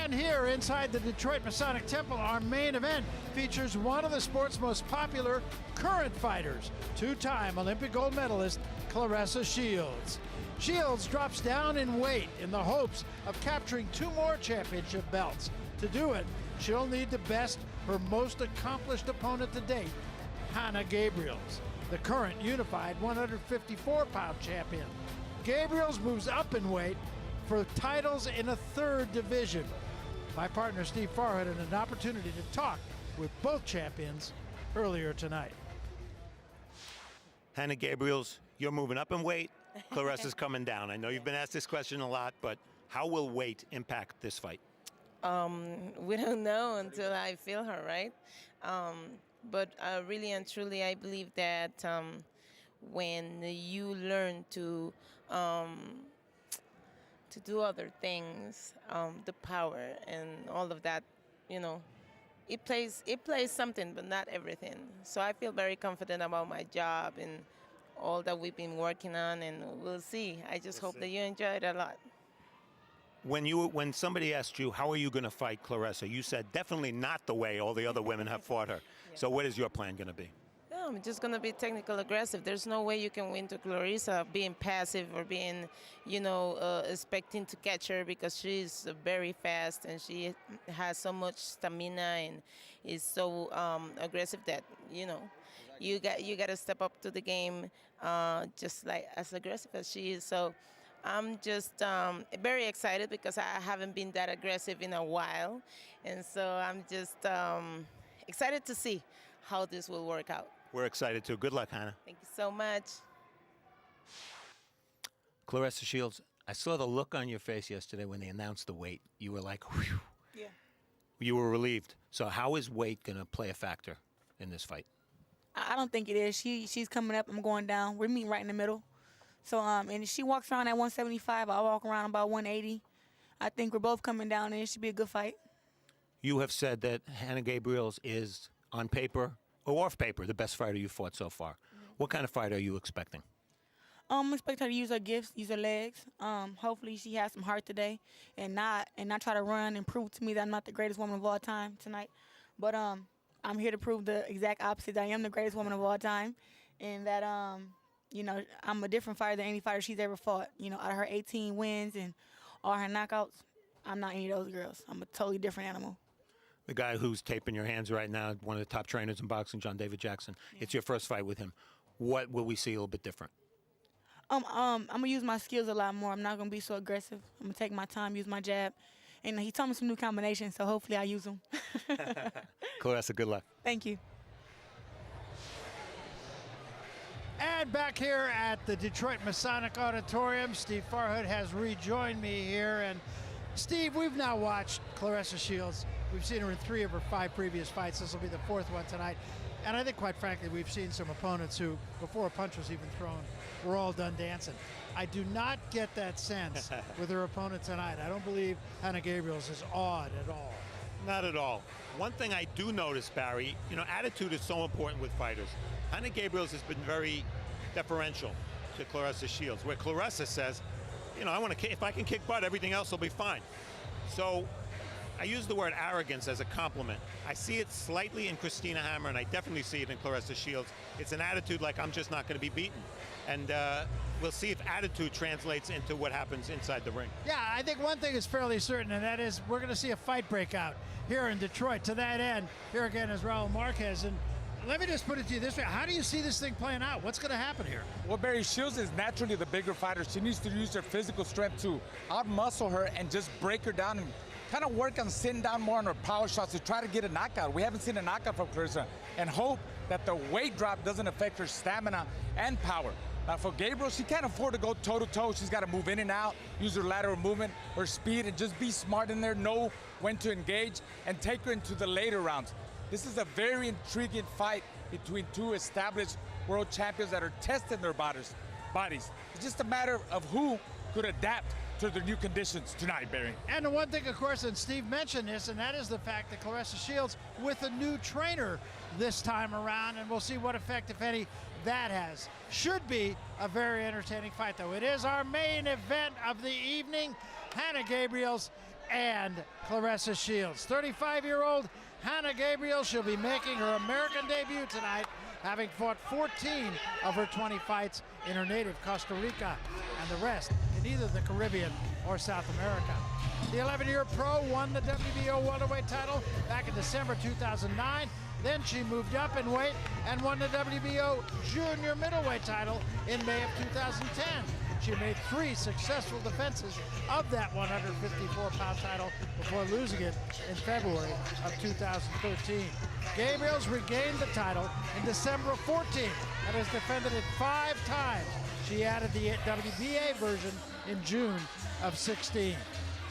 And here inside the Detroit Masonic Temple, our main event features one of the sport's most popular current fighters, two-time Olympic gold medalist Claressa Shields. Shields drops down in weight in the hopes of capturing 2 more championship belts. To do it, she'll need to best her most accomplished opponent to date, Hanna Gabriels, the current unified 154-pound champion. Gabriels moves up in weight for titles in a 3rd division. My partner Steve Farhood had an opportunity to talk with both champions earlier tonight. Hanna Gabriels, you're moving up in weight. Claressa's coming down. I know you've been asked this question a lot, but how will weight impact this fight? We don't know until I feel her, right? But really and truly, I believe that when you learn to do other things, the power and all of that, you know, it plays something, but not everything. So I feel very confident about my job and all that we've been working on, and we'll see. I just hope that you enjoy it a lot. When somebody asked you, how are you going to fight Claressa, you said definitely not the way all the other women have fought her. Yeah. So what is your plan going to be? No, I'm just going to be technical aggressive. There's no way you can win to Claressa being passive or being, expecting to catch her, because she's very fast and she has so much stamina and is so aggressive that, you got to step up to the game just like as aggressive as she is. So I'm just very excited because I haven't been that aggressive in a while. And so I'm just excited to see how this will work out. We're excited too. Good luck, Hanna. Thank you so much. Claressa Shields, I saw the look on your face yesterday when they announced the weight. You were like, whew. Yeah. You were relieved. So how is weight going to play a factor in this fight? I don't think it is. She's coming up. I'm going down. We're meeting right in the middle. So, and if she walks around at 175, I'll walk around about 180. I think we're both coming down, and it should be a good fight. You have said that Hanna Gabriels is, on paper or off paper, the best fighter you've fought so far. What kind of fight are you expecting? I expect her to use her gifts, use her legs. Hopefully she has some heart today and not try to run and prove to me that I'm not the greatest woman of all time tonight. But I'm here to prove the exact opposite, that I am the greatest woman of all time, and that I'm a different fighter than any fighter she's ever fought. Out of her 18 wins and all her knockouts, I'm not any of those girls. I'm a totally different animal. The guy who's taping your hands right now, one of the top trainers in boxing, John David Jackson. Yeah. It's your first fight with him. What will we see a little bit different? I'm gonna use my skills a lot more. I'm not gonna be so aggressive. I'm gonna take my time, use my jab, and he taught me some new combinations, so hopefully I use them. Claressa, good luck. Thank you. And back here at the Detroit Masonic Auditorium, Steve Farhood has rejoined me here. And Steve, we've now watched Claressa Shields. We've seen her in 3 of her 5 previous fights. This will be the 4th one tonight. And I think, quite frankly, we've seen some opponents who, before a punch was even thrown, were all done dancing. I do not get that sense with her opponent tonight. I don't believe Hanna Gabriels is awed at all. Not at all. One thing I do notice, Barry, attitude is so important with fighters. Hanna Gabriels has been very deferential to Claressa Shields, where Claressa says, I want to if I can kick butt, everything else will be fine. So I use the word arrogance as a compliment. I see it slightly in Christina Hammer, and I definitely see it in Claressa Shields. It's an attitude like, I'm just not going to be beaten. And we'll see if attitude translates into what happens inside the ring. Yeah, I think one thing is fairly certain, and that is we're going to see a fight break out here in Detroit. To that end, here again is Raul Marquez. And let me just put it to you this way. How do you see this thing playing out? What's going to happen here? Well, Barry, Shields is naturally the bigger fighter. She needs to use her physical strength to out-muscle her and just break her down and kind of work on sitting down more on her power shots to try to get a knockout. We haven't seen a knockout from Claressa, and hope that the weight drop doesn't affect her stamina and power. For Gabriel, she can't afford to go toe-to-toe. She's got to move in and out, use her lateral movement, her speed, and just be smart in there, know when to engage, and take her into the later rounds. This is a very intriguing fight between 2 established world champions that are testing their bodies. It's just a matter of who could adapt to the new conditions tonight, Barry. And the one thing, of course, and Steve mentioned this, and that is the fact that Claressa Shields with a new trainer this time around, and we'll see what effect, if any, that has. Should be a very entertaining fight, though. It is our main event of the evening. Hanna Gabriels and Claressa Shields. 35-year-old Hanna Gabriels, she'll be making her American debut tonight, having fought 14 of her 20 fights in her native Costa Rica, and the rest in either the Caribbean or South America. The 11-year pro won the WBO welterweight title back in December 2009. Then she moved up in weight and won the WBO junior middleweight title in May of 2010. She made 3 successful defenses of that 154-pound title before losing it in February of 2013. Gabriels regained the title in December of 14 and has defended it 5 times. She added the WBA version in June of 16.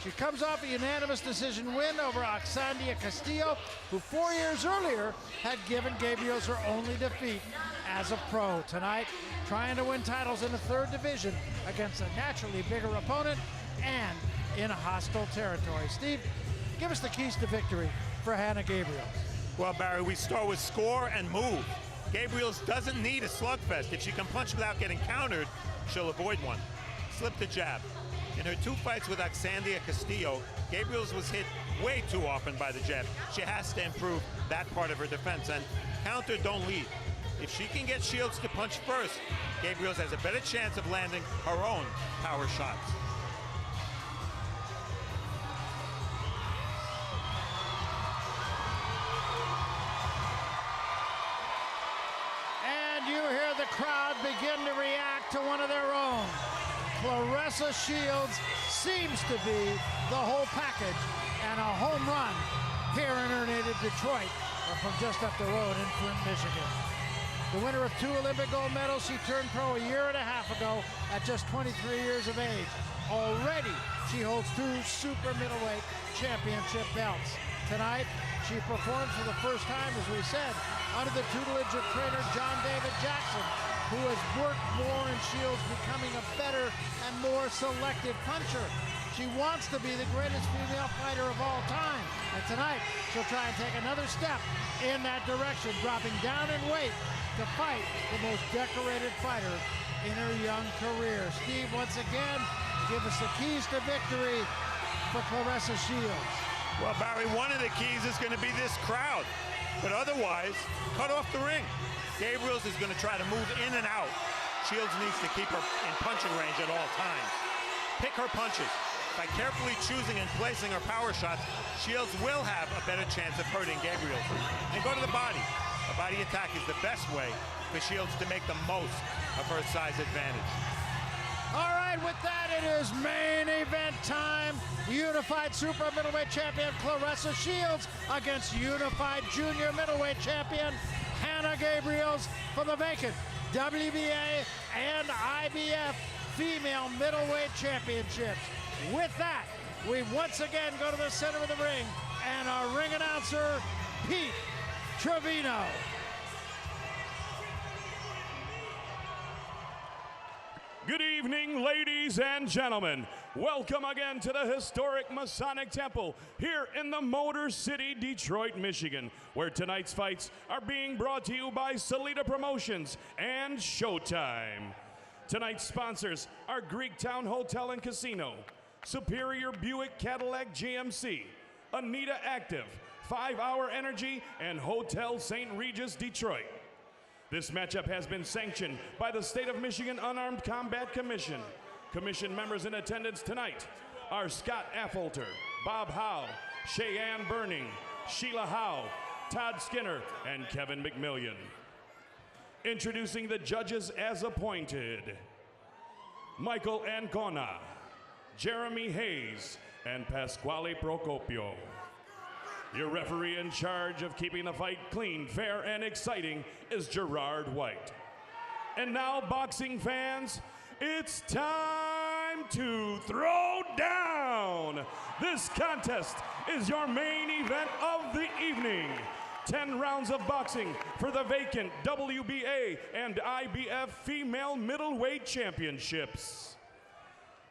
She comes off a unanimous decision win over Oxandia Castillo, who 4 years earlier had given Gabriels her only defeat as a pro. Tonight, trying to win titles in the 3rd division against a naturally bigger opponent and in a hostile territory. Steve, give us the keys to victory for Hanna Gabriels. Well, Barry, we start with score and move. Gabriels doesn't need a slugfest. If she can punch without getting countered, she'll avoid one. Slip the jab. In her 2 fights with Oxandia Castillo, Gabriels was hit way too often by the jab. She has to improve that part of her defense, and counter, don't lead. If she can get Shields to punch first, Gabriels has a better chance of landing her own power shots. And you hear the crowd begin to react to one of their own. Claressa Shields seems to be the whole package, and a home run here in her native Detroit from just up the road in Flint, Michigan. The winner of 2 Olympic gold medals, she turned pro a year and a half ago at just 23 years of age. Already, she holds 2 super middleweight championship belts. Tonight, she performed for the first time, as we said, under the tutelage of trainer John David Jackson, who has worked more in Shields becoming a better and more selective puncher. She wants to be the greatest female fighter of all time. And tonight, she'll try and take another step in that direction, dropping down in weight to fight the most decorated fighter in her young career. Steve, once again, give us the keys to victory for Claressa Shields. Well, Barry, one of the keys is going to be this crowd. But otherwise, cut off the ring. Gabriels is going to try to move in and out. Shields needs to keep her in punching range at all times. Pick her punches. By carefully choosing and placing her power shots, Shields will have a better chance of hurting Gabriels. And go to the body. A body attack is the best way for Shields to make the most of her size advantage. All right, with that, it is main event time. Unified super middleweight champion Claressa Shields against unified junior middleweight champion Hanna Gabriels for the vacant WBA and IBF female middleweight championships. With that, we once again go to the center of the ring, and our ring announcer, Pete Trevino. Good evening, ladies and gentlemen. Welcome again to the historic Masonic Temple here in the Motor City, Detroit, Michigan, where tonight's fights are being brought to you by Salida Promotions and Showtime. Tonight's sponsors are Greektown Hotel and Casino, Superior Buick Cadillac GMC, Anita Active, 5 Hour Energy, and Hotel St. Regis, Detroit. This matchup has been sanctioned by the State of Michigan Unarmed Combat Commission. Commission members in attendance tonight are Scott Affolter, Bob Howe, Cheyenne Burning, Sheila Howe, Todd Skinner, and Kevin McMillian. Introducing the judges as appointed: Michael Ancona, Jeremy Hayes, and Pasquale Procopio. Your referee in charge of keeping the fight clean, fair, and exciting is Gerard White. And now, boxing fans, it's time to throw down. This contest is your main event of the evening. 10 rounds of boxing for the vacant WBA and IBF female middleweight championships.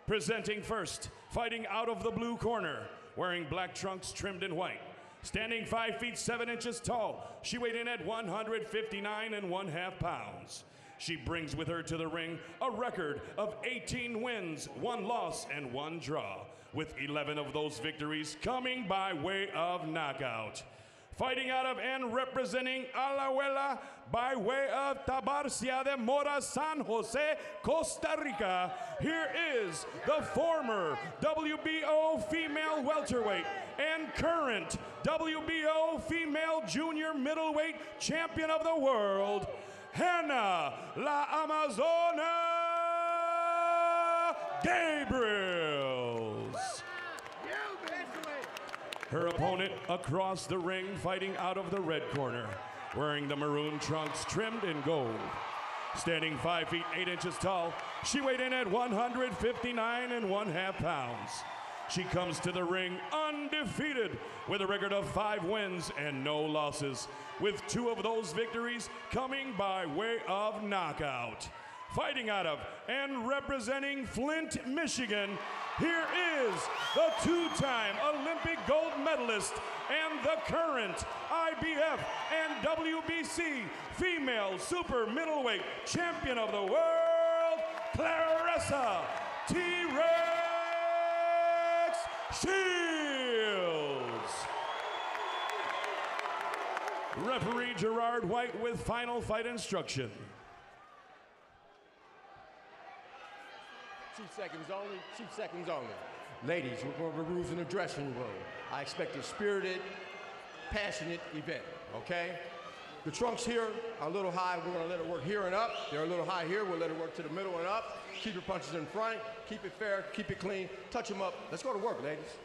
Presenting first, fighting out of the blue corner, wearing black trunks trimmed in white. Standing 5 feet 7 inches tall, she weighed in at 159.5 pounds. She brings with her to the ring a record of 18 wins, 1 loss, and 1 draw. with 11 of those victories coming by way of knockout. Fighting out of and representing Alajuela by way of Tabarcia de Mora, San Jose, Costa Rica, here is the former WBO female welterweight and current WBO female junior middleweight champion of the world, Hanna La Amazona Gabriels. Her opponent across the ring, fighting out of the red corner, wearing the maroon trunks trimmed in gold. Standing 5 feet 8 inches tall, she weighed in at 159½ pounds. She comes to the ring undefeated with a record of 5 wins and no losses, with 2 of those victories coming by way of knockout. Fighting out of and representing Flint, Michigan, here is the 2-time Olympic gold medalist and the current IBF and WBC female super middleweight champion of the world, Claressa T-Rex Shields. Referee Gerard White with final fight instruction. 2 seconds only, 2 seconds only. Ladies, we're going over rules in the dressing room. I expect a spirited, passionate event, okay? The trunks here are a little high. We're going to let it work here and up. They're a little high here. We'll let it work to the middle and up. Keep your punches in front. Keep it fair. Keep it clean. Touch them up. Let's go to work, ladies.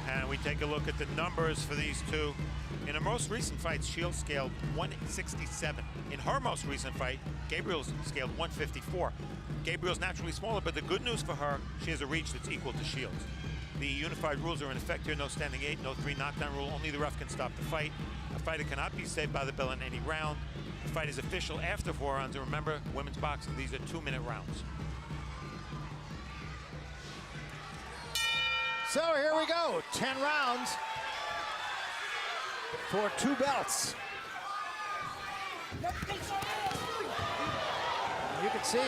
And we take a look at the numbers for these two. In her most recent fight, Shields scaled 167. In her most recent fight, Gabriels scaled 154. Gabriel's naturally smaller, but the good news for her, she has a reach that's equal to Shields. The unified rules are in effect here: no standing 8, no 3 knockdown rule. Only the ref can stop the fight. A fighter cannot be saved by the bell in any round. The fight is official after 4 rounds. And remember, women's boxing, these are 2-minute rounds. So here we go, 10 rounds for 2 belts. You can see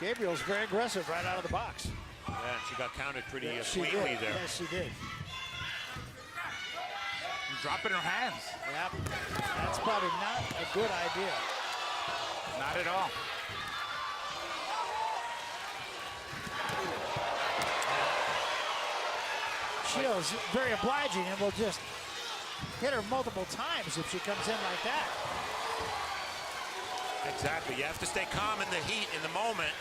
Gabriel's very aggressive right out of the box. Yeah, and she got counted pretty She cleanly did. there. Yes, she did. Dropping her hands. Yep. That's probably not a good idea. Not at all. Shields very obliging and will just hit her multiple times if she comes in like that. Exactly. You have to stay calm in the heat, in the moment.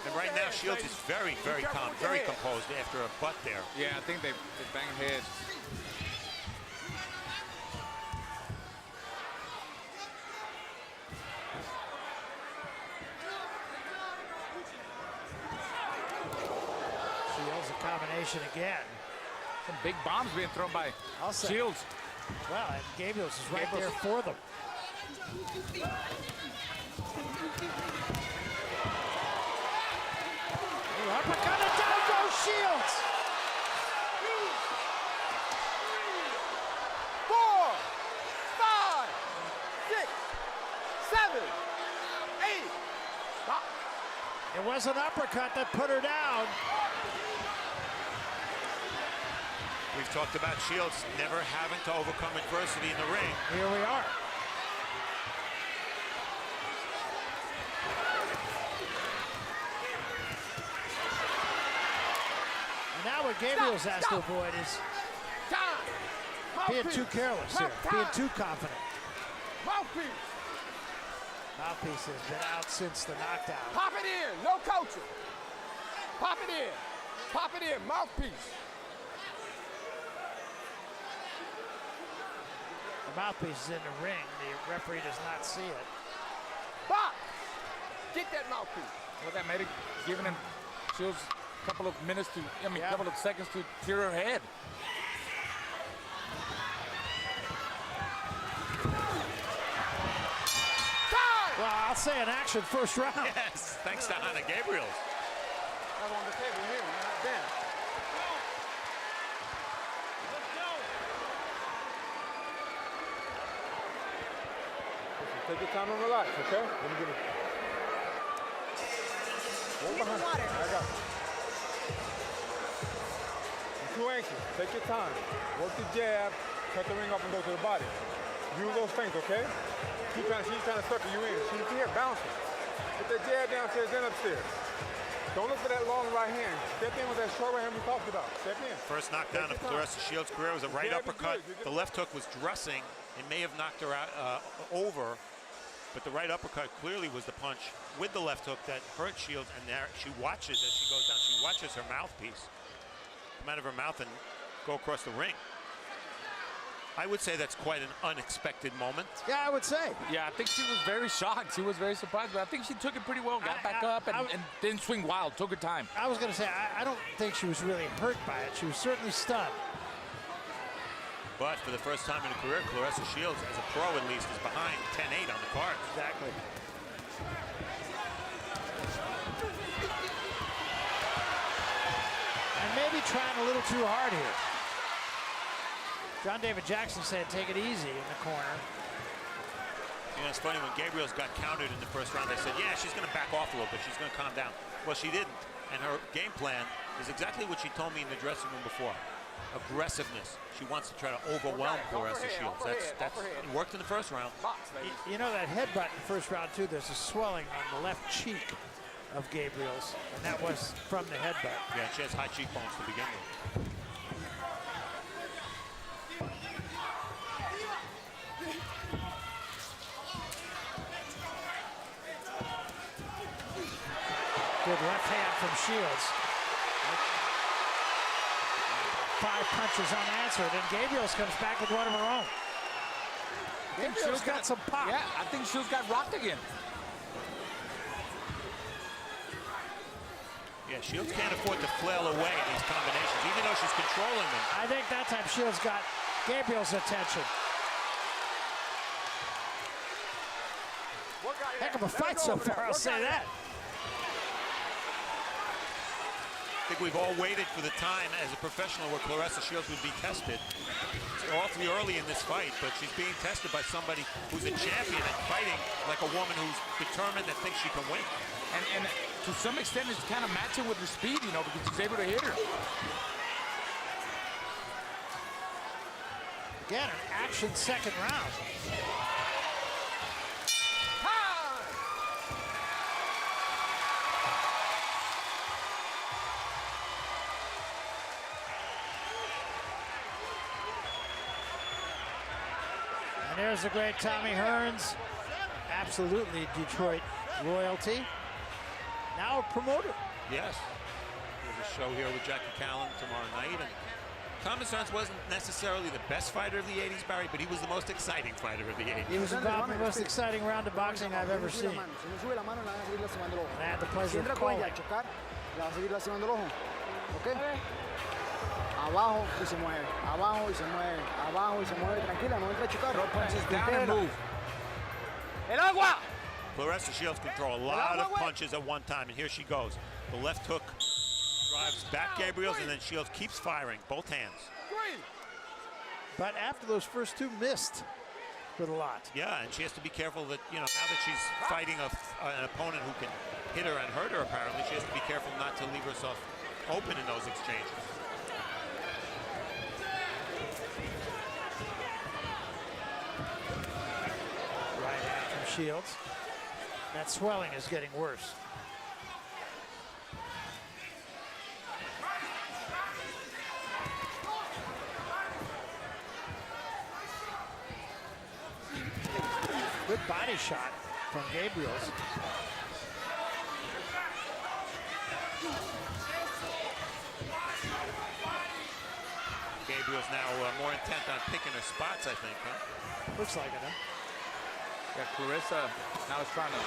And right now, Shields is very, very calm, very composed after a butt there. Yeah, I think they banged heads. Shields a combination again. Some big bombs being thrown by Shields. Well, and Gabriels is right there for them. Uppercut, and down goes Shields. 4, 5, 6, 7, 8. Stop. It was an uppercut that put her down. We've talked about Shields never having to overcome adversity in the ring. Here we are. And now what Gabriels has to avoid is being too careless here, being too confident. Mouthpiece. Mouthpiece has been out since the knockdown. Pop it in. No coaching. Pop it in. Pop it in. Mouthpiece. The mouthpiece is in the ring. The referee does not see it. Pop. Get that mouthpiece. Well, that made it, giving him Shields a couple of minutes to, Yeah. couple of seconds to clear her head. Well, I'll say an action first round. Yes, thanks to Hanna Gabriels. I'm on the table here. We're not down. Take your time and relax, okay? Let me get it. Hold behind. I got it. patience. Take your time. Work the jab, cut the ring off and go to the body. Use those feints, okay? She's trying to sucker you in. She's here bouncing. Get that jab downstairs and upstairs. Don't look for that long right hand. Step in with that short right hand we talked about. Step in. First knockdown of Claressa Shields' career was a right uppercut. The left hook was dressing. It may have knocked her out, over, but the right uppercut clearly was the punch with the left hook that hurt Shields, and there she watches as she goes down. She watches her mouthpiece come out of her mouth and go across the ring. I would say that's quite an unexpected moment. Yeah, I would say. Yeah, I think she was very shocked. She was very surprised, but I think she took it pretty well. Got back up and didn't swing wild. Took her time. I was going to say, I don't think she was really hurt by it. She was certainly stunned. But for the first time in her career, Claressa Shields, as a pro at least, is behind 10-8 on the card. Exactly. And maybe trying a little too hard here. John David Jackson said, take it easy in the corner. You know, it's funny, when Gabriels got countered in the first round, they said, yeah, she's going to back off a little bit. She's going to calm down. Well, she didn't. And her game plan is exactly what she told me in the dressing room before. Aggressiveness. She wants to try to overwhelm Claressa Shields. It worked in the first round. You know that headbutt in the first round, too, there's a swelling on the left cheek of Gabriels, and that was from the headbutt. Yeah, she has high cheekbones to begin with. Good left hand from Shields. 5 punches unanswered, and Gabriels comes back with one of her own. Gabriels got some pop. Yeah, I think Shields got rocked again. Yeah, Shields can't afford to flail away in these combinations, even though she's controlling them. I think that time Shields got Gabriels' attention. Heck of a fight so far, I'll say that. I think we've all waited for the time as a professional where Claressa Shields would be tested. It's awfully early in this fight, but she's being tested by somebody who's a champion and fighting like a woman who's determined and thinks she can win. And to some extent, it's kind of matching with her speed, you know, because she's able to hit her. Again, an action second round. And there's the great Tommy Hearns, absolutely Detroit royalty. Now a promoter. Yes. There's a show here with Jackie Callan tomorrow night. And Thomas Hearns wasn't necessarily the best fighter of the 80s, Barry, but he was the most exciting fighter of the 80s. He was about the most exciting round of boxing I've ever seen. And I had the pleasure of calling. Abajo y se mueve, abajo y se mueve, abajo y se mueve. Tranquila, no entra a chocar. Throw punches down and move. El agua! Claressa Shields can throw a lot of punches at one time, and here she goes. The left hook drives back Gabriels, and then Shields keeps firing, both hands. But after those first two missed with a lot. Yeah, and she has to be careful that, you know, now that she's fighting an opponent who can hit her and hurt her, apparently, she has to be careful not to leave herself open in those exchanges. Shields. That swelling is getting worse. Good body shot from Gabriels. Gabriels now more intent on picking her spots, I think, huh? Looks like it, huh? Yeah, Claressa now is trying to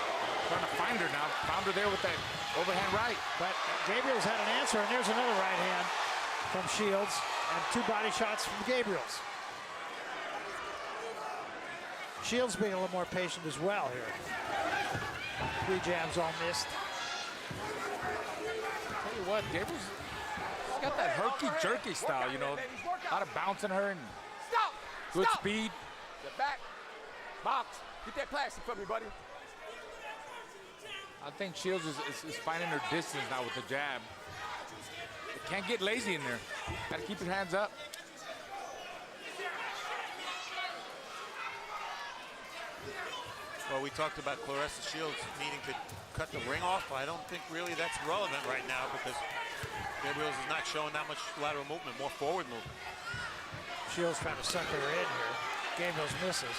find her now. Found her there with that overhand right. But Gabriels had an answer, and there's another right hand from Shields, and 2 body shots from Gabriels. Shields being a little more patient as well here. 3 jabs all missed. Tell you what, Gabriels, she's got that herky-jerky style, you know. A lot of bouncing her and good speed. Get back. Box. Get that plastic for me, buddy. I think Shields is finding her distance now with the jab. Can't get lazy in there. Got to keep your hands up. Well, we talked about Claressa Shields needing to cut the ring off. I don't think really that's relevant right now because Gabriels is not showing that much lateral movement, more forward movement. Shields trying to sucker her in here. Gabriels misses.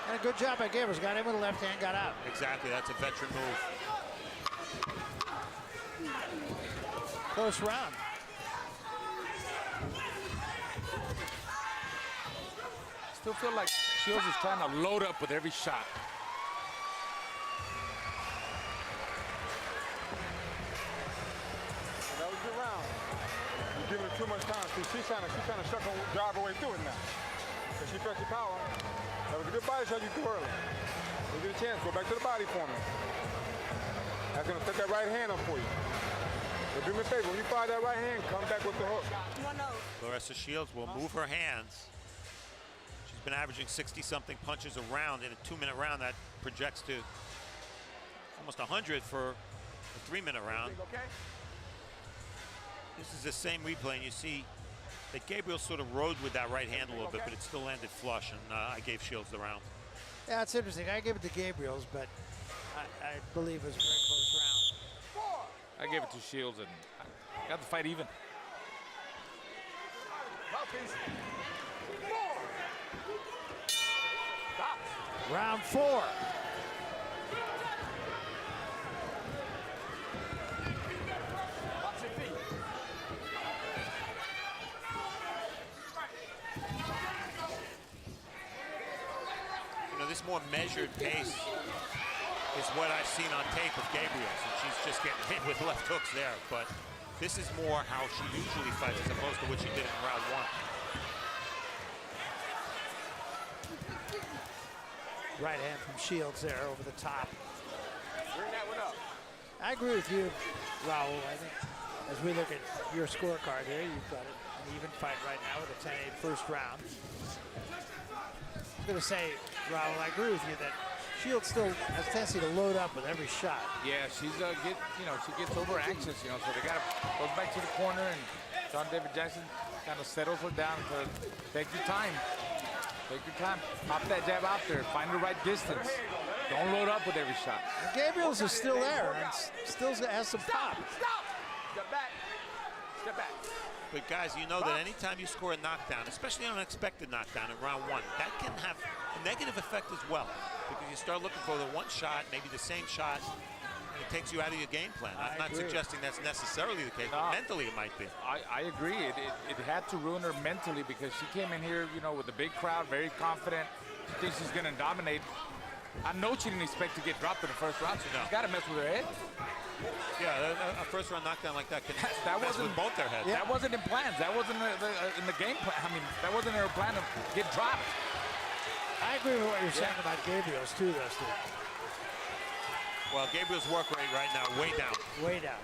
And a good job by Gabriels. Got in with the left hand, got out. Exactly, that's a veteran move. Close round. Still feel like Shields is trying to load up with every shot. That was a good round. You're giving her too much time. See, she's trying to suck and drive her way through it now. Because she felt your power. That was a good body shot you threw early. You get a chance. Go back to the body for me. That's going to set that right hand up for you. But do me a favor. When you fire that right hand, come back with the hook. Claressa Shields will move her hands. She's been averaging 60-something punches a round. In a 2-minute round, that projects to almost 100 for a 3-minute round. This is the same replay, and you see that Gabriel sort of rode with that right hand a little bit, but it still landed flush, and I gave Shields the round. Yeah, it's interesting. I give it to Gabriels, but I believe it was a very close round. I gave it to Shields and got the fight even. Round 4. You know, this more measured pace is what I've seen on tape of Gabriels, and she's just getting hit with left hooks there. But this is more how she usually fights as opposed to what she did in round 1. Right hand from Shields there over the top. Bring that one up. I agree with you, Raul. I think as we look at your scorecard here, you've got an even fight right now with a 10-8 first round. I was going to say, Raul, I agree with you that Shields still has a tendency to load up with every shot. Yeah, she's she gets over anxious, so they goes back to the corner, and John David Jackson kind of settles her down to take your time. Take your time. Pop that jab out there. Find the right distance. Don't load up with every shot. And Gabriels is still there and still has some pop. Stop! Step back. Step back. But guys, you know that anytime you score a knockdown, especially an unexpected knockdown in round 1, that can have a negative effect as well. Because you start looking for the one shot, maybe the same shot, and it takes you out of your game plan. I'm not suggesting that's necessarily the case, but mentally it might be. I agree. It had to ruin her mentally because she came in here, with a big crowd, very confident. She thinks she's going to dominate. I know she didn't expect to get dropped in the first round, so she's got to mess with her head. Yeah, a first-round knockdown like that can mess with both their heads. Yeah. That wasn't in plans. That wasn't in the game plan. I mean, that wasn't in her plan to get dropped. I agree with what you're saying about Gabriels, too, though, Steve. Well, Gabriel's work rate right now, way down. Way down.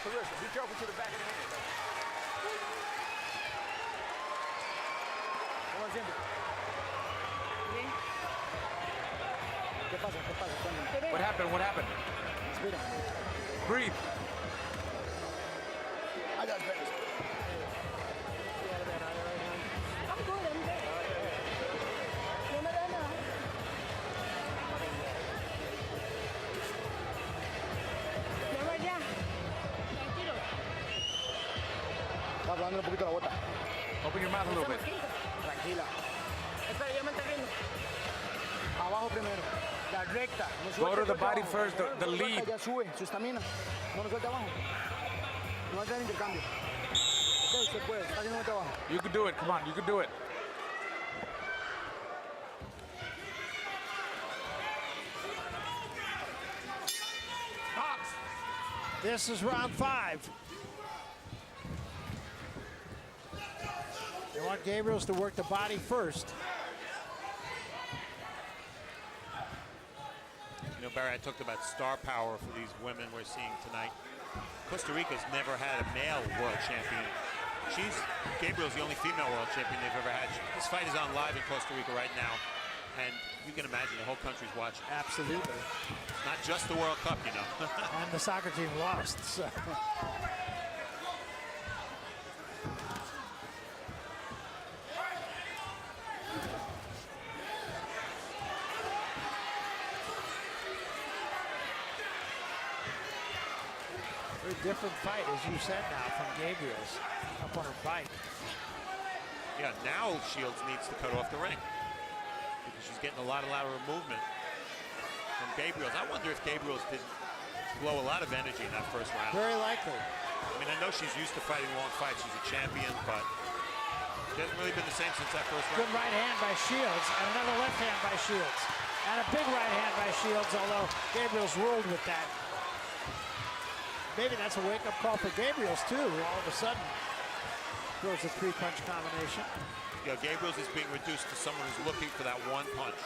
Claressa, be careful to the back of the head. ¿Cómo siempre? ¿Qué pasa? ¿Qué pasa? What happened? What happened? Respira. Breathe. I got space. Está hablando un poquito la bota. Open your mouth a little bit. Tranquila. Espera, yo me entreno. Abajo primero. La recta. Go to the body first, the lead. Ya sube su estamina. No lo suelte abajo. No hace el intercambio. Ok, se puede. Está haciendo abajo. You can do it. Come on, you can do it. This is round 5. They want Gabriels to work the body first. Barry, I talked about star power for these women we're seeing tonight. Costa Rica's never had a male world champion Gabriel's the only female world champion they've ever had. This fight is on live in Costa Rica right now, and you can imagine the whole country's watching. Absolutely. It's not just the World Cup, you know. And the soccer team lost. So. Very different fight, as you said now, from Gabriels up on her bike. Yeah, now Shields needs to cut off the ring because she's getting a lot of lateral movement from Gabriels. I wonder if Gabriels didn't blow a lot of energy in that first round. Very likely. I mean, I know she's used to fighting long fights. She's a champion, but she hasn't really been the same since that first round. Good right hand by Shields, and another left hand by Shields. And a big right hand by Shields, although Gabriels ruled with that. Maybe that's a wake-up call for Gabriels, too. All of a sudden, throws a three-punch combination. Yeah, Gabriels is being reduced to someone who's looking for that one punch.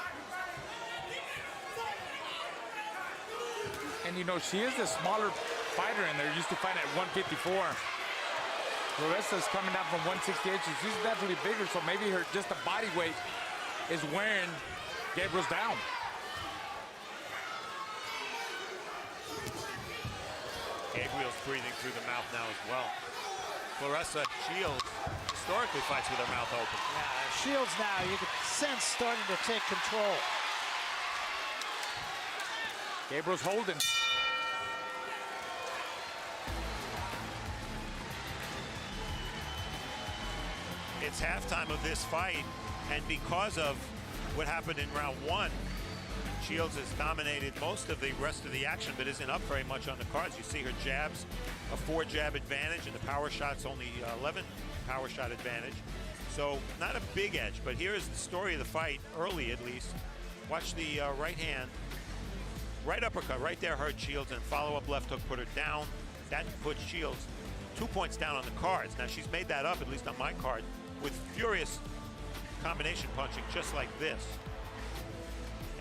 And you know, she is a smaller fighter in there. Used to fight at 154. Claressa's coming down from 168. She's definitely bigger, so maybe her just the body weight is wearing Gabriels down. Gabriel's breathing through the mouth now as well. Claressa Shields historically fights with her mouth open. Yeah, Shields now, you can sense starting to take control. Gabriel's holding. It's halftime of this fight, and because of what happened in round one, Shields has dominated most of the rest of the action, but isn't up very much on the cards. You see her jabs, a 4-jab advantage, and the power shot's only 11 power shot advantage. So not a big edge, but here is the story of the fight, early at least. Watch the right hand, right uppercut, right there hurt Shields, and follow-up left hook put her down. That put Shields 2 points down on the cards. Now she's made that up, at least on my card, with furious combination punching just like this.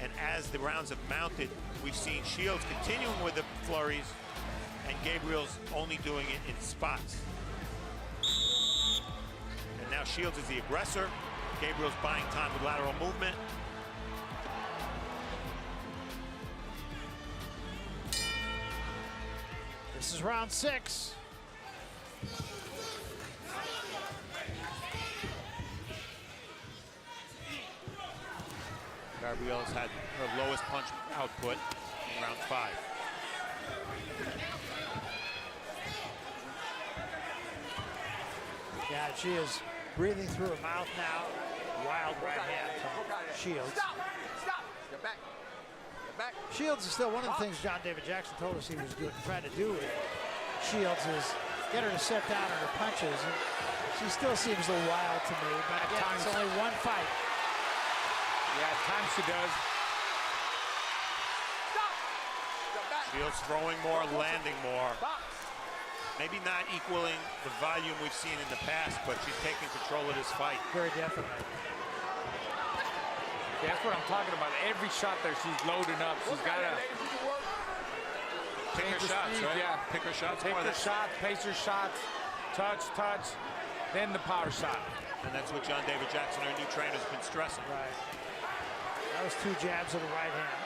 And as the rounds have mounted, we've seen Shields continuing with the flurries and Gabriels only doing it in spots. And now Shields is the aggressor. Gabriels buying time with lateral movement. This is round 6. Gabriels had her lowest punch output in round 5. Yeah, she is breathing through her mouth now. Wild right hand from Shields. Stop! Get back. Get back. Shields is still one of the things John David Jackson told us he was trying to do with Shields is get her to set down on her punches. And she still seems a little wild to me, but again, it's only one fight. Yeah, at times she does. Stop! Get back. Shields throwing more, landing more. Maybe not equaling the volume we've seen in the past, but she's taking control of this fight. Very definitely. Yeah, that's what I'm talking about. Every shot there, she's loading up. She's got to Pick her shots, right? Yeah, Pick her shots. Pick her shots, pace her shots, touch, then the power shot. And that's what John David Jackson, our new trainer, has been stressing. Right. That was 2 jabs of the right hand.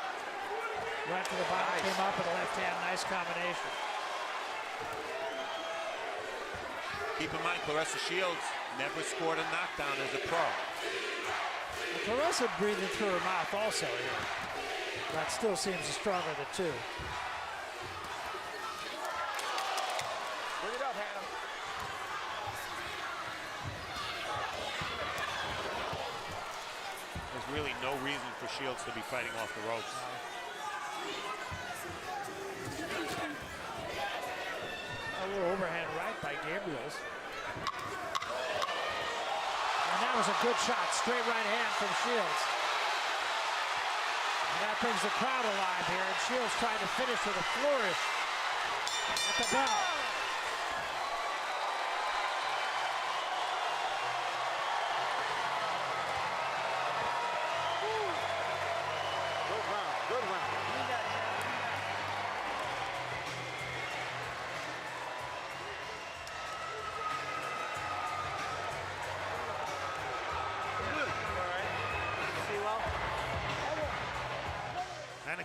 Right to the bottom, came up with the left hand. Nice combination. Keep in mind, Claressa Shields never scored a knockdown as a pro. Well, Claressa breathing through her mouth also here. That still seems stronger of the 2. Bring it up, Hanna. There's really no reason for Shields to be fighting off the ropes. A little overhand right by Gabriels. And that was a good shot. Straight right hand from Shields. And that brings the crowd alive here. And Shields trying to finish with a flourish at the bell. Good round. Good round.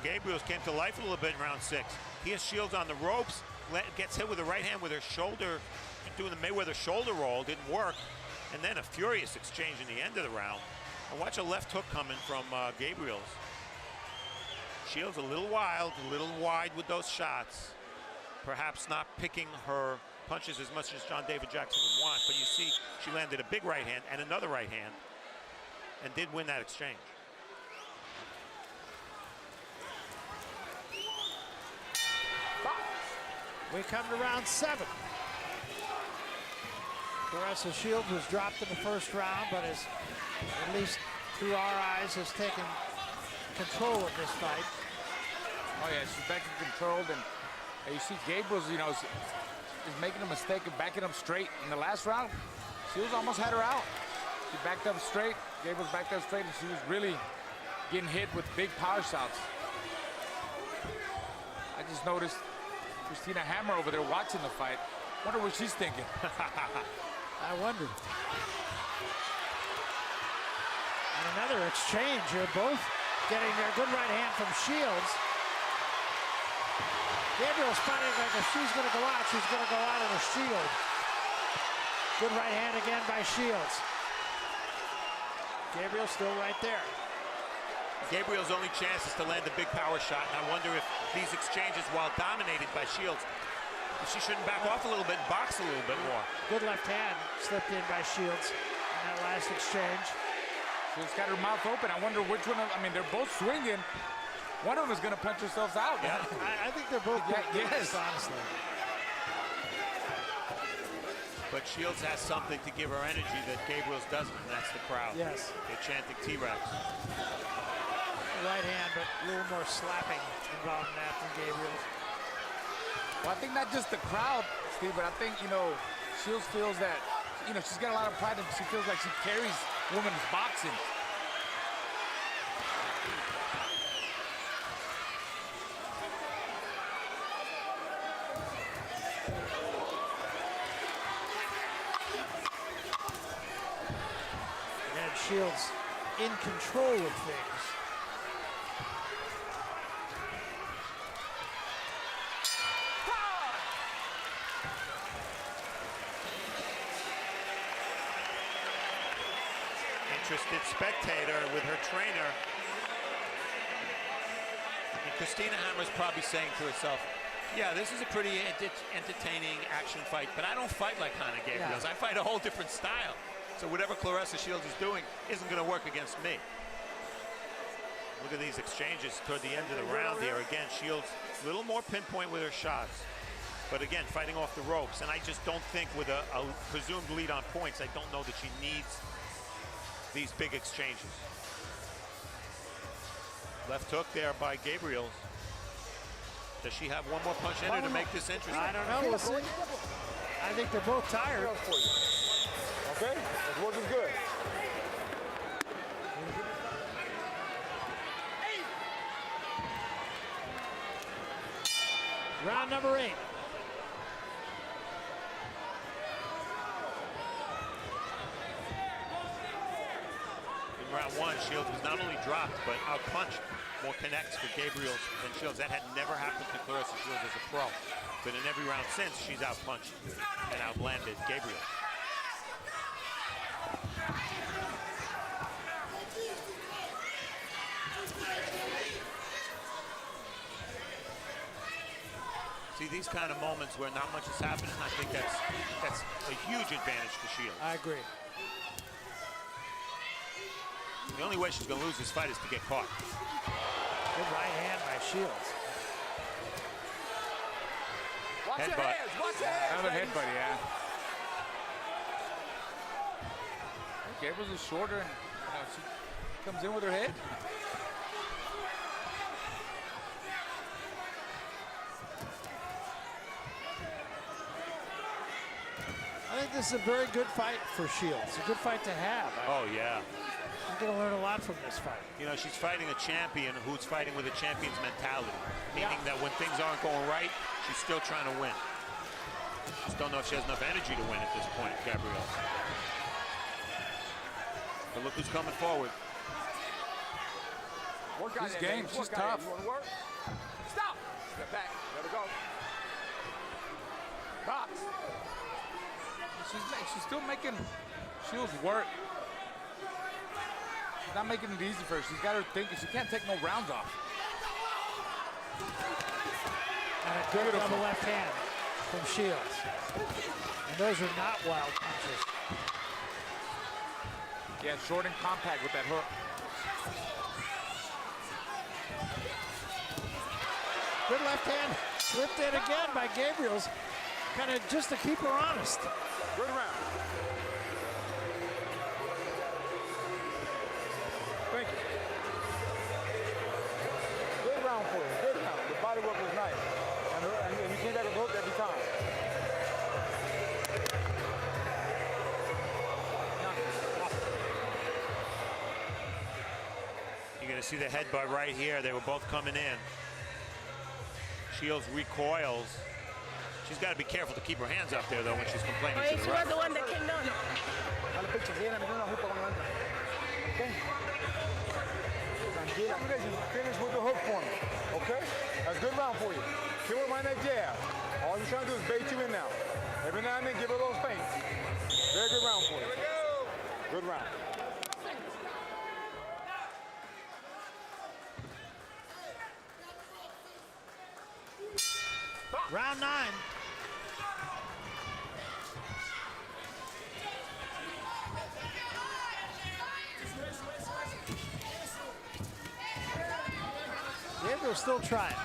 Gabriels came to life a little bit in round 6. He has Shields on the ropes, gets hit with the right hand with her shoulder, doing the Mayweather shoulder roll, didn't work. And then a furious exchange in the end of the round. And watch a left hook coming from Gabriels. Shields a little wild, a little wide with those shots. Perhaps not picking her punches as much as John David Jackson would want, but you see she landed a big right hand and another right hand and did win that exchange. We come to round 7. Claressa Shields was dropped in the first round, but has, at least through our eyes, has taken control of this fight. Oh yeah, she's back in control, and you see Gabriels, you know, is making a mistake of backing up straight. In the last round, Shields almost had her out. She backed up straight, Gabriels backed up straight, and she was really getting hit with big power shots. I just noticed Christina Hammer over there watching the fight. Wonder what she's thinking. I wonder. And another exchange here, both getting their good right hand from Shields. Gabriel's fighting like if she's going to go out, she's going to go out in a shield. Good right hand again by Shields. Gabriel still right there. Gabriel's only chance is to land a big power shot, and I wonder if these exchanges, while dominated by Shields, if she shouldn't back off a little bit and box a little bit more. Good left hand slipped in by Shields in that last exchange. She's got her mouth open. I wonder which one of, I mean, they're both swinging. One of them is going to punch themselves out. Yeah. I think they're both good yes, honestly. But Shields has something to give her energy that Gabriels doesn't, and that's the crowd. Yes. They're chanting T-Rex. Right hand, but a little more slapping involved in that from Gabriels. Well, I think not just the crowd, Steve, but I think, you know, Shields feels that, you know, she's got a lot of pride and she feels like she carries women's boxing. And Shields in control of things. Interested spectator with her trainer. And Christina Hammer's probably saying to herself, yeah, this is a pretty entertaining action fight, but I don't fight like Hanna Gabriels. I fight a whole different style. So whatever Claressa Shields is doing isn't going to work against me. Look at these exchanges toward the end of the round here. Again, Shields a little more pinpoint with her shots. But again, fighting off the ropes. And I just don't think with a presumed lead on points, I don't know that she needs these big exchanges. Left hook there by Gabriels. Does she have one more punch in her to make this interesting? I don't know. We'll see. I think they're both tired. Okay, that's working good. Round number 8. In round 1, Shields was not only dropped, but out-punched. More connects for Gabriels than Shields. That had never happened to Claressa Shields as a pro. But in every round since, she's out-punched and outlanded Gabriels. See, these kind of moments where not much is happening, I think that's a huge advantage to Shields. I agree. The only way she's going to lose this fight is to get caught. Good right hand by Shields. Watch your Headbutt. hands, watch your hands. Another ladies. headbutt, yeah. Gabriels is shorter, and you know, she comes in with her head. I think this is a very good fight for Shields. It's a good fight to have. Oh, yeah. I'm going to learn a lot from this fight. You know, she's fighting a champion who's fighting with a champion's mentality, meaning that when things aren't going right, she's still trying to win. Just don't know if she has enough energy to win at this point, Gabriel. But look who's coming forward. Work out She's there, game. ladies. She's Work out tough. there. You want to work? Stop. Step back. Let her go. Box. She's still making Shields work. She's not making it easy for her. She's got her thinking. She can't take no rounds off. And a good double left hand from Shields. And those are not wild punches. Yeah, short and compact with that hook. Good left hand slipped in again by Gabriels, kind of just to keep her honest. Good round. Thank you. Good round for you. Good round. The body work was nice. And you came back with the hook every time. You're going to see the headbutt right here. They were both coming in. Shields recoils. She's got to be careful to keep her hands up there, though, when she's complaining Oh, to she the was ref. the one that came down. Dale pecho, síguela metiendo la jupa cuando entra. ¿Ok? Tranquila. Finish with the hook for me. Okay? That's a good round for you. Hit with my neck jab. All you're trying to do is bait you in now. Every now and then, give her those feints. Very good round for you. Good round. Round 9. Gabriel's still trying.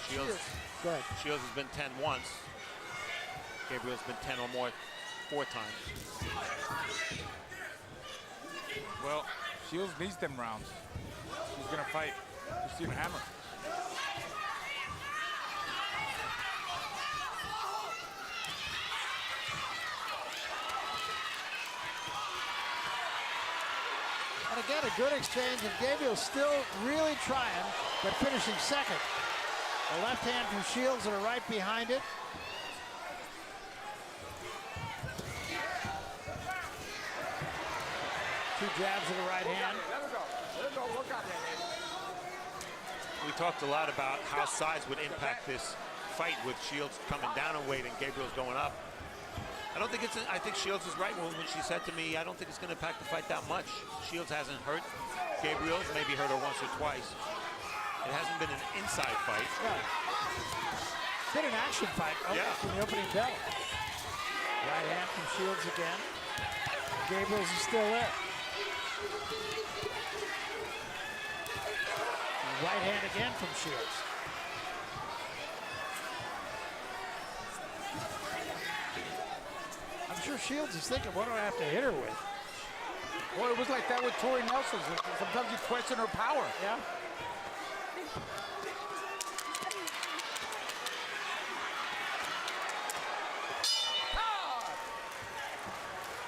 Shields, Go ahead. Shields has been 10 once. Gabriel's been 10 or more 4 times. Well, Shields needs them rounds. She's gonna fight Christina Hammer. And again, a good exchange, and Gabriel still really trying, but finishing second. A left hand from Shields and a right behind it. Two jabs and a right hand. Let her go. Let her go. Work out there, man. We talked a lot about how size would impact this fight with Shields coming down in weight and Gabriel's going up. I think Shields is right when she said to me, I don't think it's going to impact the fight that much. Shields hasn't hurt Gabriel's, maybe hurt her once or twice. It hasn't been an inside fight. Yeah. Been an action fight from the opening bell. Right hand from Shields again. Gabriel's is still there. Right hand again from Shields. I'm sure Shields is thinking, what do I have to hit her with? Well, it was like that with Tori Nelson. Sometimes you question her power. Yeah.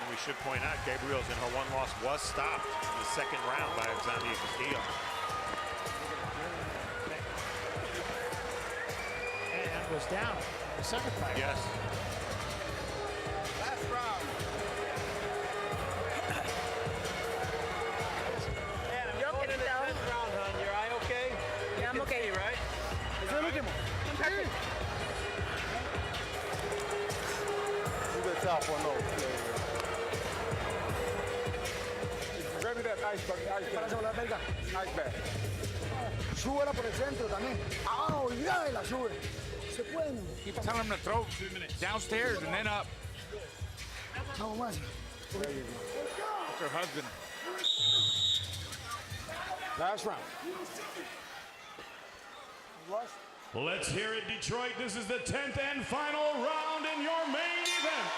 And we should point out, Gabriel's in her one loss was stopped in the second round by Xavier Castillo. And was down in the second fight. Yes. Last round. Yo quiero down. Round, hon. Your eye okay? Yeah, I'm okay. Right? Es el último. You the top one, no. Grab me that ice bag. Ice bag. Súbela por el centro también. Abajo, olvídate la sube. Se pueden. Keep telling him to throw downstairs and then up. Vamos más. That's her husband. Last round. Let's hear it, Detroit. This is the 10th and final round in your main event.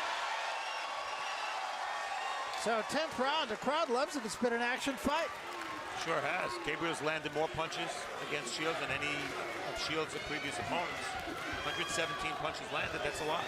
So 10th round, the crowd loves it. It's been an action fight. Sure has. Gabriel's landed more punches against Shields than any of Shields' previous opponents. 117 punches landed, that's a lot.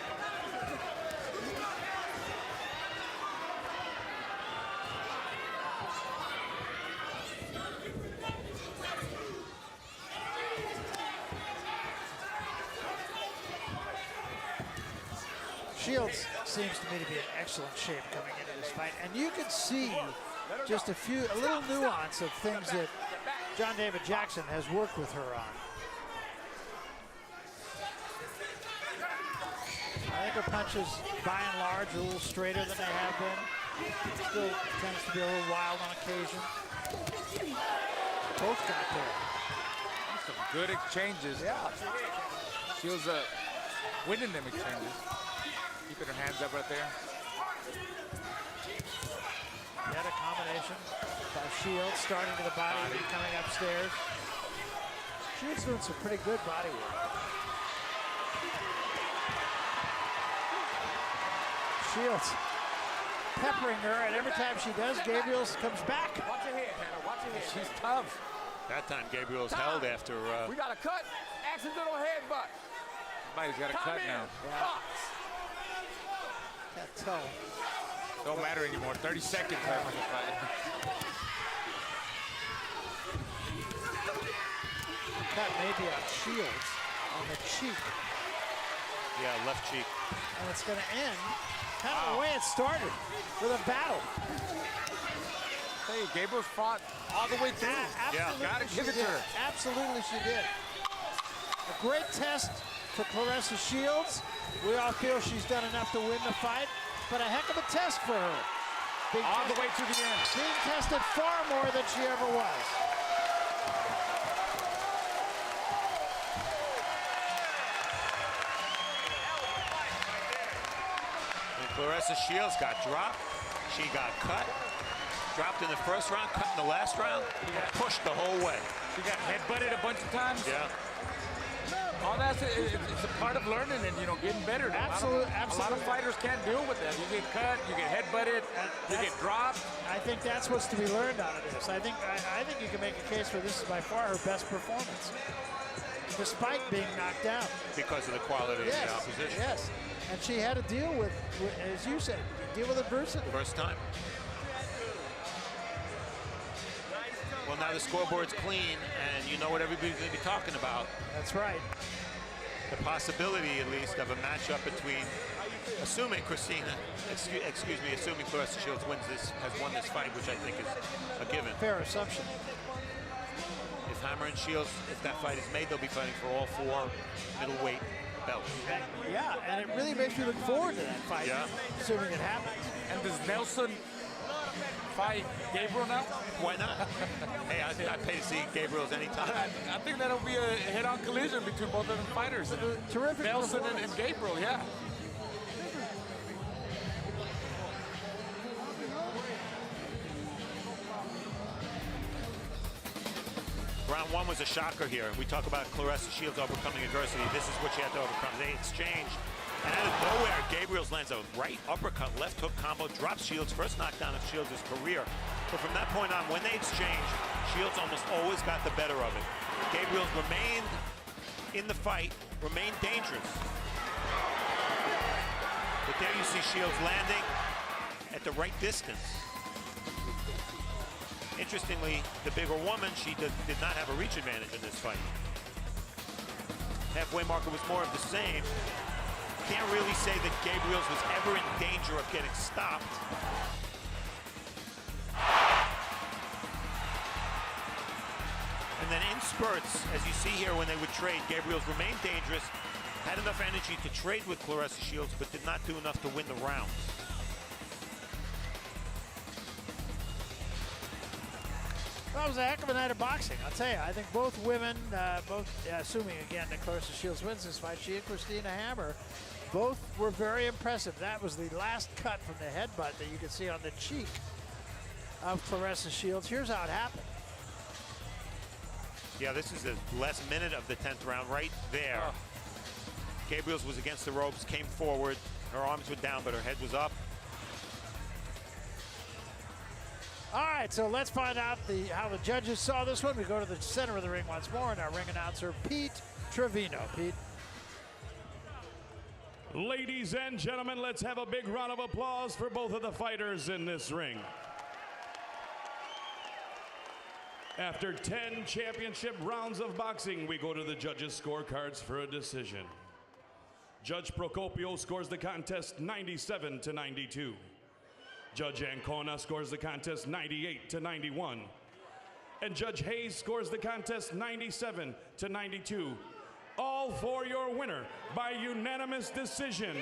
Shields seems to me to be in excellent shape coming into this fight, and you can see just a little nuance of things that John David Jackson has worked with her on. I think her punches, by and large, are a little straighter than they have been. Still tends to be a little wild on occasion. Both got there. Some good exchanges. Yeah. Shields winning them exchanges. Keeping her hands up right there. Yet a combination by Shields, starting to the body and coming upstairs. Shields doing some pretty good body work. Shields peppering her, and every time she does, Gabriels comes back. Watch your head, Hanna. Watch your head. She's tough. That time Gabriels held after. We got a cut. Accidental headbutt. Somebody's got a cut now. Can't tell. Don't matter anymore. 30 seconds left on the fight. That may be on Shields on the cheek. Yeah, left cheek. And it's going to end kind of the way it started, with a battle. Hey, Gabriels fought all the way through. Absolutely, gotta give it to her. Absolutely, she did. A great test for Claressa Shields. We all feel she's done enough to win the fight, but a heck of a test for her. All the way to the end. Being tested far more than she ever was. Claressa Shields got dropped. She got cut. Dropped in the first round, cut in the last round. Pushed the whole way. She got headbutted a bunch of times. Yeah. All that's it's a part of learning and getting better. Absolutely. A lot of fighters can't deal with that. You get cut, you get headbutted, you get dropped. I think that's what's to be learned out of this. I think you can make a case for this is by far her best performance, despite being knocked down. Because of the quality of the opposition. Yes. And she had to deal with, as you said, deal with adversity. First time. Well, now the scoreboard's clean, and you know what everybody's going to be talking about. That's right. The possibility, at least, of a matchup between, assuming assuming Claressa Shields has won this fight, which I think is a given. Fair assumption. If Hammer and Shields, if that fight is made, they'll be fighting for all 4 middleweight belts. Yeah, and it really makes me look forward to that fight, assuming it happens. And does Nelson fight Gabriel now? Why not? Hey, I'd pay to see Gabriels anytime. I think that'll be a head-on collision between both of them fighters. Terrific. Nelson and Gabriel, yeah. Round 1 was a shocker here. We talk about Claressa Shields overcoming adversity. This is what she had to overcome. They exchanged. And out of nowhere, Gabriels lands a right uppercut, left hook combo, drops Shields' first knockdown of Shields' career. But from that point on, when they exchanged, Shields almost always got the better of it. Gabriels remained in the fight, remained dangerous. But there you see Shields landing at the right distance. Interestingly, the bigger woman, she did not have a reach advantage in this fight. Halfway marker was more of the same. Can't really say that Gabriels was ever in danger of getting stopped. And then in spurts, as you see here when they would trade, Gabriels remained dangerous, had enough energy to trade with Claressa Shields, but did not do enough to win the rounds. That was a heck of a night of boxing, I'll tell you. I think both women, assuming again that Claressa Shields wins this fight, she and Christina Hammer, both were very impressive. That was the last cut from the headbutt that you can see on the cheek of Claressa Shields. Here's how it happened. Yeah, this is the last minute of the 10th round right there. Gabriels was against the ropes, came forward. Her arms were down, but her head was up. All right, so let's find out how the judges saw this one. We go to the center of the ring once more, and our ring announcer, Pete Trevino. Pete. Ladies and gentlemen, let's have a big round of applause for both of the fighters in this ring. After 10 championship rounds of boxing, we go to the judges' scorecards for a decision. Judge Procopio scores the contest 97-92. Judge Ancona scores the contest 98-91. And Judge Hayes scores the contest 97-92. All for your winner by unanimous decision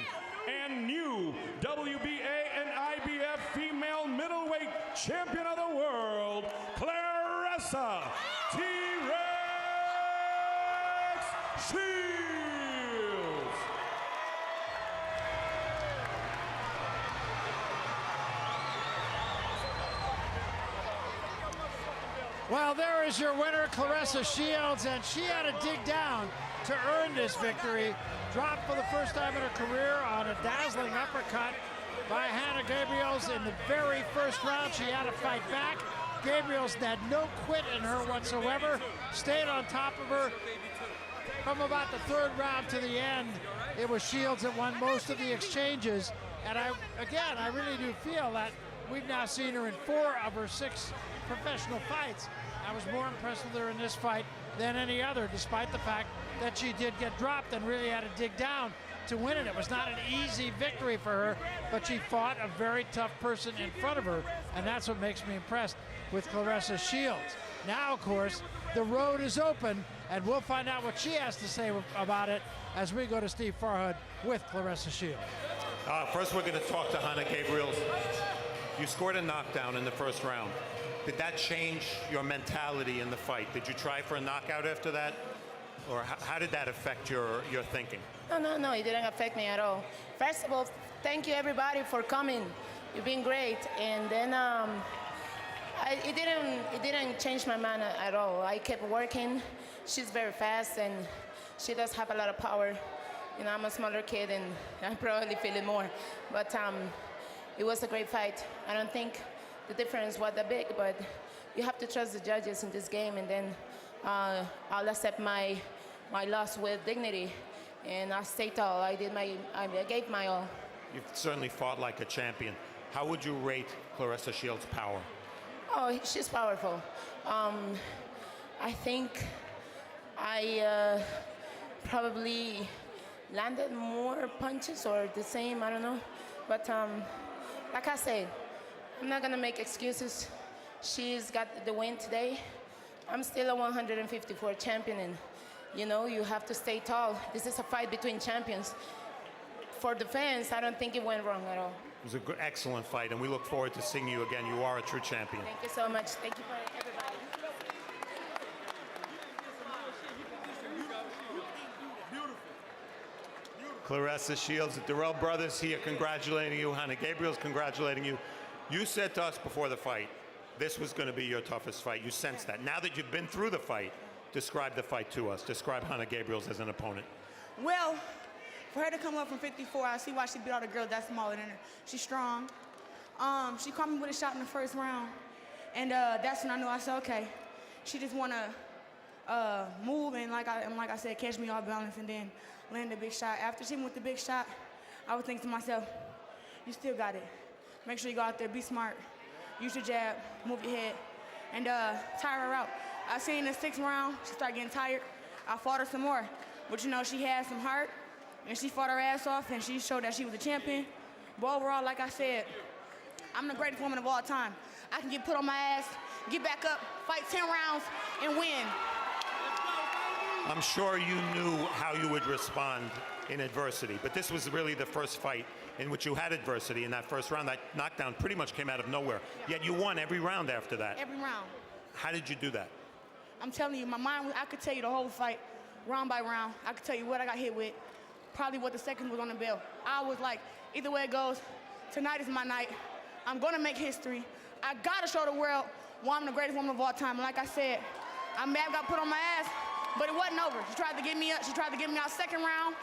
and new WBA and IBF female middleweight champion of the world, Claressa T-Rex Shields. Well, there is your winner, Claressa Shields, and she had to dig down to earn this victory. Dropped for the first time in her career on a dazzling uppercut by Hanna Gabriels in the very first round. She had to fight back. Gabriels had no quit in her whatsoever, stayed on top of her. From about the third round to the end, it was Shields that won most of the exchanges. And I really do feel that we've now seen her in 4 of her 6 professional fights. I was more impressed with her in this fight than any other, despite the fact that she did get dropped and really had to dig down to win it. It was not an easy victory for her, but she fought a very tough person in front of her, and that's what makes me impressed with Claressa Shields. Now, of course, the road is open, and we'll find out what she has to say about it as we go to Steve Farhood with Claressa Shields. First, we're going to talk to Hanna Gabriels. You scored a knockdown in the first round. Did that change your mentality in the fight? Did you try for a knockout after that? Or how did that affect your thinking? No, it didn't affect me at all. First of all, thank you everybody for coming. You've been great. And then it didn't change my mind at all. I kept working. She's very fast and she does have a lot of power. You know, I'm a smaller kid and I probably feel it more. But it was a great fight. I don't think the difference was that big, but you have to trust the judges in this game, and then I'll accept my loss with dignity, and I'll stay tall. I gave my all. You've certainly fought like a champion. How would you rate Claressa Shields' power? Oh, she's powerful. I think I probably landed more punches or the same, I don't know. But like I said, I'm not gonna make excuses. She's got the win today. I'm still a 154 champion, and you know, you have to stay tall. This is a fight between champions. For the fans, I don't think it went wrong at all. It was an excellent fight, and we look forward to seeing you again. You are a true champion. Thank you so much. Thank you for everybody. Claressa Shields, the Durrell brothers here congratulating you. Hanna Gabriels congratulating you. You said to us before the fight, this was going to be your toughest fight. You sensed that. Now that you've been through the fight, describe the fight to us. Describe Hanna Gabriels as an opponent. Well, for her to come up from 54, I see why she beat all the girls that's smaller than her. She's strong. She caught me with a shot in the first round, and that's when I knew. I said, okay, she just want to move and like I said, catch me off balance and then land a big shot. After she went with the big shot, I would think to myself, you still got it. Make sure you go out there, be smart. Use your jab, move your head, and tire her out. I seen in the 6th round, she started getting tired. I fought her some more. But you know, she had some heart, and she fought her ass off, and she showed that she was a champion. But overall, like I said, I'm the greatest woman of all time. I can get put on my ass, get back up, fight 10 rounds, and win. I'm sure you knew how you would respond in adversity, but this was really the first fight in which you had adversity in that first round. That knockdown pretty much came out of nowhere, yet you won every round after that. Every round. How did you do that? I'm telling you, my mind, I could tell you the whole fight, round by round. I could tell you what I got hit with, probably what the second was on the bell. I was like, either way it goes, tonight is my night. I'm gonna make history. I gotta show the world why I'm the greatest woman of all time. And like I said, I'm mad I got put on my ass, but it wasn't over. She tried to get me up. She tried to get me out 2nd round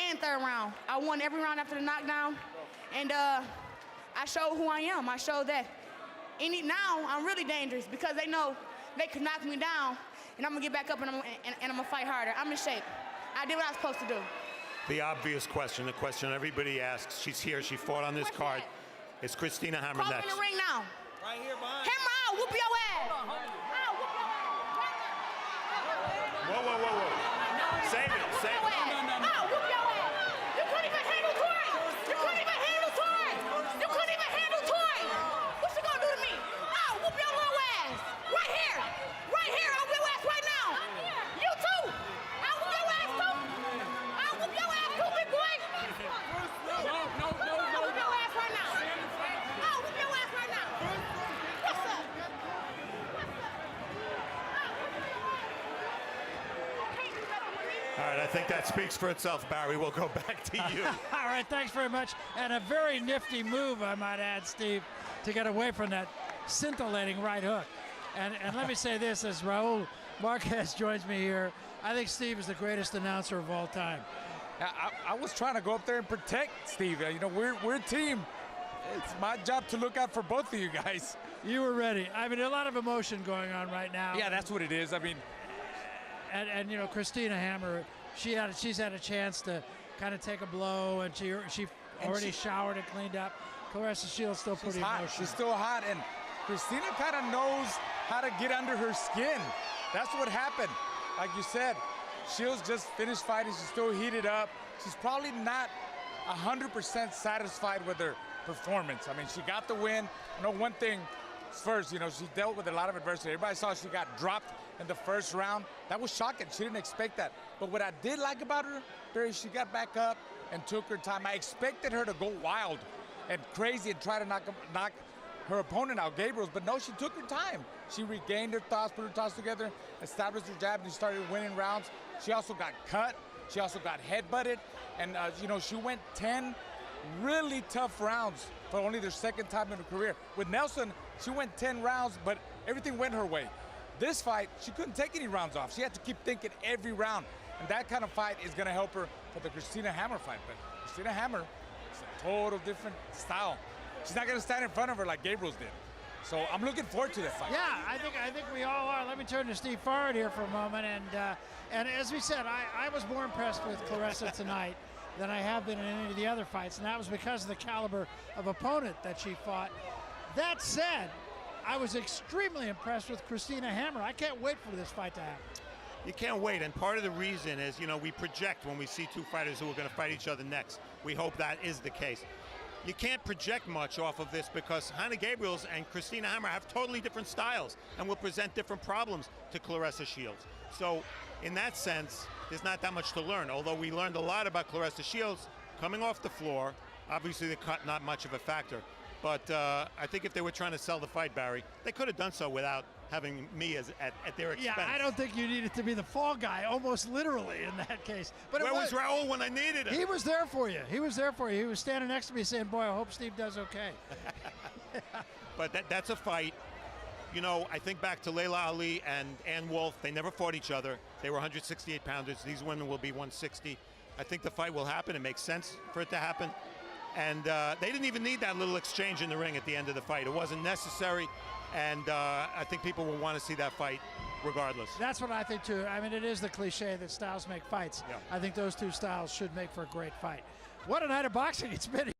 and 3rd round. I won every round after the knockdown, and I showed who I am. I showed that. Now I'm really dangerous because they know they could knock me down, and I'm gonna get back up and I'm gonna fight harder. I'm in shape. I did what I was supposed to do. The obvious question, the question everybody asks. She's here. She fought on this card. Is Christina Hammer Call next? me in the ring now. Right here behind. Hammer, I'll whoop your ass. I'll whoop your ass. Whoa. Save it. I'll whoop your ass. You All right, I think that speaks for itself, Barry. We'll go back to you. All right, thanks very much. And a very nifty move, I might add, Steve, to get away from that scintillating right hook. And let me say this, as Raul Marquez joins me here, I think Steve is the greatest announcer of all time. I was trying to go up there and protect Steve. You know, we're a team. It's my job to look out for both of you guys. You were ready. I mean, a lot of emotion going on right now. Yeah, that's what it is. I mean, and you know, Christina Hammer, she's had a chance to kind of take a blow, and she already showered and cleaned up. Claressa Shields still pretty hot. emotional. She's still hot, and Christina kind of knows how to get under her skin. That's what happened. Like you said, Shields just finished fighting. She's still heated up. She's probably not 100% satisfied with her performance. I mean, she got the win. You know, one thing first, you know, she dealt with a lot of adversity. Everybody saw she got dropped in the first round. That was shocking. She didn't expect that. But what I did like about her, Barry, she got back up and took her time. I expected her to go wild and crazy and try to knock her opponent out, Gabriels, but no, she took her time. She regained her thoughts, put her thoughts together, established her jab, and she started winning rounds. She also got cut. She also got headbutted. And, you know, she went 10 really tough rounds for only their second time in her career. With Nelson, she went 10 rounds, but everything went her way. This fight, she couldn't take any rounds off. She had to keep thinking every round. And that kind of fight is going to help her for the Christina Hammer fight. But Christina Hammer is a total different style. She's not going to stand in front of her like Gabriels did. So I'm looking forward to that fight. Yeah, I think we all are. Let me turn to Steve Forward here for a moment. And as we said, I was more impressed with Claressa tonight than I have been in any of the other fights, and that was because of the caliber of opponent that she fought. That said, I was extremely impressed with Christina Hammer. I can't wait for this fight to happen. You can't wait, and part of the reason is, you know, we project when we see two fighters who are going to fight each other next. We hope that is the case. You can't project much off of this because Hanna Gabriels and Christina Hammer have totally different styles and will present different problems to Claressa Shields. So in that sense, there's not that much to learn, although we learned a lot about Claressa Shields coming off the floor. Obviously the cut not much of a factor, but I think if they were trying to sell the fight, Barry, they could have done so without having me at their expense. Yeah, I don't think you needed to be the fall guy, almost literally in that case. But where was Raul when I needed him? He was there for you. He was there for you. He was standing next to me saying, boy, I hope Steve does okay. But that's a fight. You know, I think back to Layla Ali and Ann Wolfe. They never fought each other. They were 168 pounders. These women will be 160. I think the fight will happen. It makes sense for it to happen. And they didn't even need that little exchange in the ring at the end of the fight. It wasn't necessary. And I think people will want to see that fight regardless. That's what I think, too. I mean, it is the cliche that styles make fights. Yeah. I think those two styles should make for a great fight. What a night of boxing it's been.